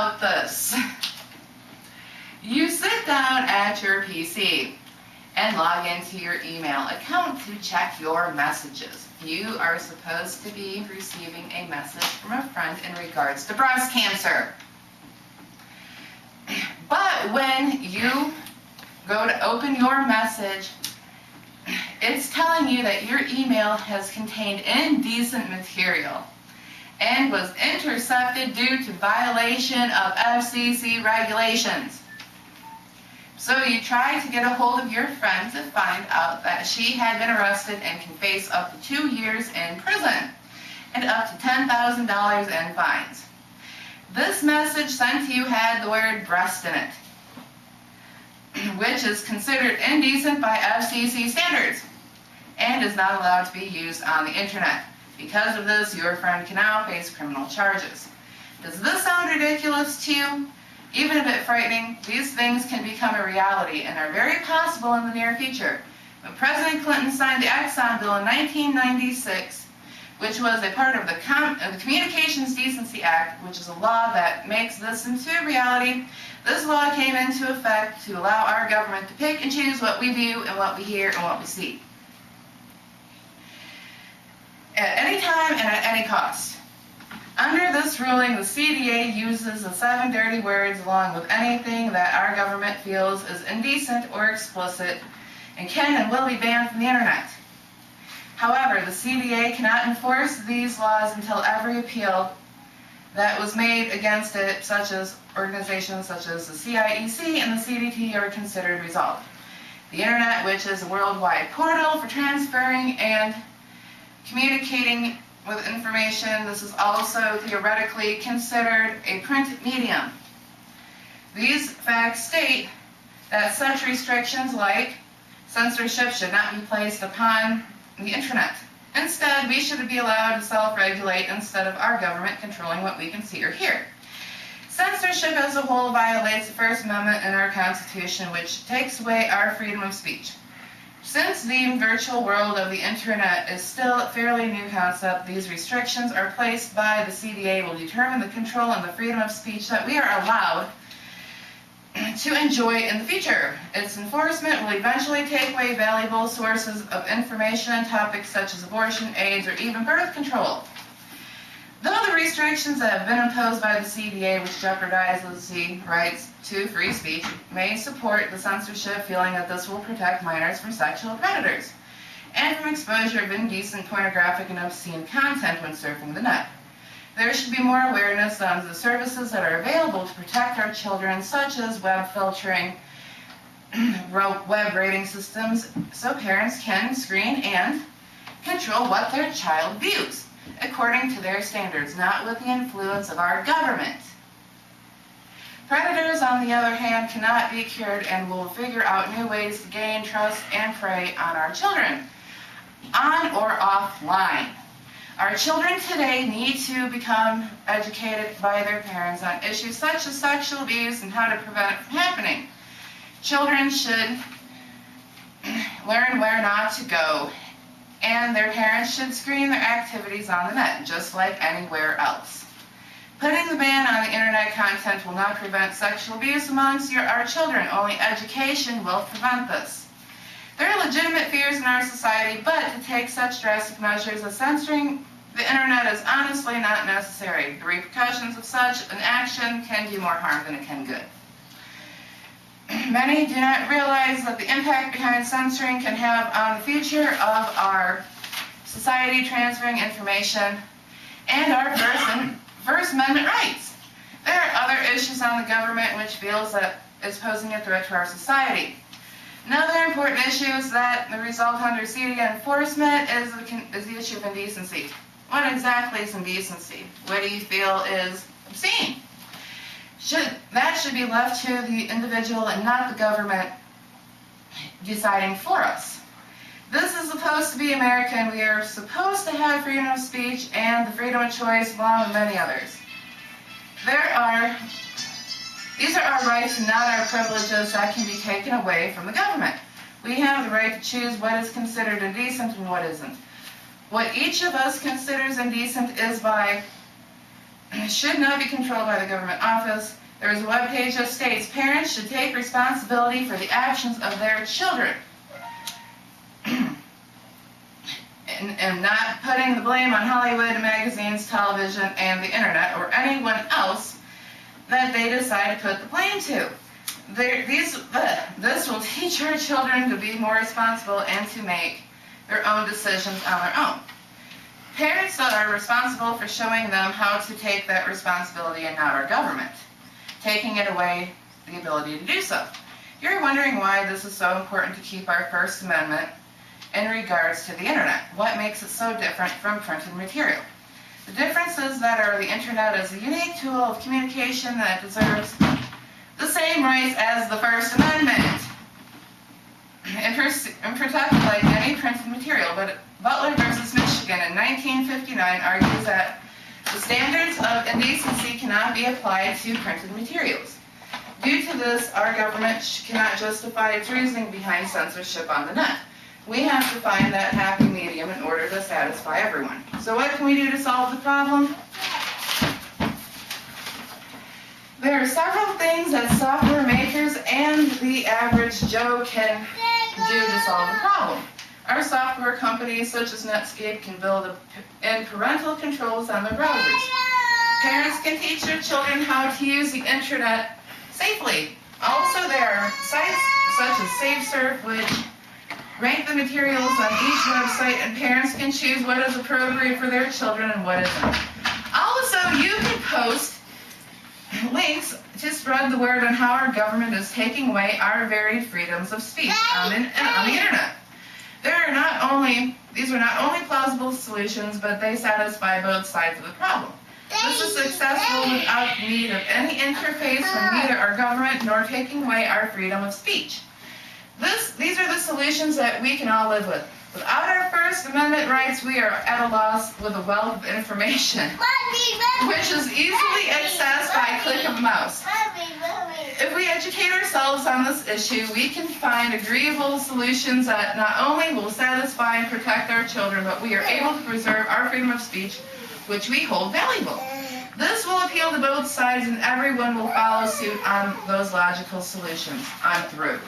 about this. You sit down at your PC and log into your email account to check your messages. You are supposed to be receiving a message from a friend in regards to breast cancer. But when you go to open your message, it's telling you that your email has contained indecent material and was intercepted due to violation of FCC regulations. So you try to get a hold of your friend to find out that she had been arrested and can face up to 2 years in prison and up to $10,000 in fines. This message sent to you had the word breast in it, which is considered indecent by FCC standards and is not allowed to be used on the internet. Because of this, your friend can now face criminal charges. Does this sound ridiculous to you? Even a bit frightening, these things can become a reality and are very possible in the near future. When President Clinton signed the Exxon Bill in 1996, which was a part of the Communications Decency Act, which is a law that makes this into a reality, this law came into effect to allow our government to pick and choose what we view and what we hear and what we see. At any time and at any cost. Under this ruling, the CDA uses the 7 dirty words along with anything that our government feels is indecent or explicit and can and will be banned from the internet. However, the CDA cannot enforce these laws until every appeal that was made against it, such as organizations such as the CIEC and the CDT, are considered resolved. The internet, which is a worldwide portal for transferring and communicating with information, this is also theoretically considered a print medium. These facts state that such restrictions like censorship should not be placed upon the internet. Instead, we should be allowed to self-regulate instead of our government controlling what we can see or hear. Censorship as a whole violates the First Amendment in our Constitution, which takes away our freedom of speech. Since the virtual world of the internet is still a fairly new concept, these restrictions are placed by the CDA will determine the control and the freedom of speech that we are allowed to enjoy in the future. Its enforcement will eventually take away valuable sources of information on topics such as abortion, AIDS, or even birth control. Though the restrictions that have been imposed by the CDA, which jeopardizes the rights to free speech, may support the censorship, feeling that this will protect minors from sexual predators and from exposure of indecent, pornographic, and obscene content when surfing the net. There should be more awareness on the services that are available to protect our children, such as web filtering, web rating systems, so parents can screen and control what their child views according to their standards, not with the influence of our government. Predators, on the other hand, cannot be cured and will figure out new ways to gain trust and prey on our children, on or offline. Our children today need to become educated by their parents on issues such as sexual abuse and how to prevent it from happening. Children should learn where not to go, and their parents should screen their activities on the net, just like anywhere else. Putting the ban on the internet content will not prevent sexual abuse amongst our children. Only education will prevent this. There are legitimate fears in our society, but to take such drastic measures as censoring the internet is honestly not necessary. The repercussions of such an action can do more harm than it can good. Many do not realize that the impact behind censoring can have on the future of our society, transferring information and our First Amendment rights. There are other issues on the government which feels that it's posing a threat to our society. Another important issue is that the result under CDA enforcement is the issue of indecency. What exactly is indecency? What do you feel is obscene? That should be left to the individual and not the government deciding for us. This is supposed to be America, and we are supposed to have freedom of speech and the freedom of choice along with many others. These are our rights and not our privileges that can be taken away from the government. We have the right to choose what is considered indecent and what isn't. What each of us considers indecent is by should not be controlled by the government office. There is a webpage that states parents should take responsibility for the actions of their children. and not putting the blame on Hollywood, magazines, television, and the internet, or anyone else that they decide to put the blame to. This will teach our children to be more responsible and to make their own decisions on their own. Parents are responsible for showing them how to take that responsibility and not our government, taking it away the ability to do so. You're wondering why this is so important to keep our First Amendment in regards to the internet. What makes it so different from printed material? The difference is that the internet is a unique tool of communication that deserves the same rights as the First Amendment and protected like any printed material. But Butler versus Michigan in 1959 argues that the standards of indecency cannot be applied to printed materials. Due to this, our government cannot justify its reasoning behind censorship on the net. We have to find that happy medium in order to satisfy everyone. So what can we do to solve the problem? There are several things that software makers and the average Joe can do to solve the problem. Our software companies, such as Netscape, can build in parental controls on their browsers. Parents can teach their children how to use the internet safely. Also, there are sites such as SafeSurf, which rank the materials on each website, and parents can choose what is appropriate for their children and what isn't. Also, you can post links to spread the word on how our government is taking away our varied freedoms of speech on the internet. These are not only plausible solutions, but they satisfy both sides of the problem. This is successful without the need of any interface from neither our government nor taking away our freedom of speech. These are the solutions that we can all live with. Without our First Amendment rights, we are at a loss with a wealth of information, which is easily accessed by a click of a mouse. If we educate ourselves on this issue, we can find agreeable solutions that not only will satisfy and protect our children, but we are able to preserve our freedom of speech, which we hold valuable. This will appeal to both sides, and everyone will follow suit on those logical solutions. I'm through.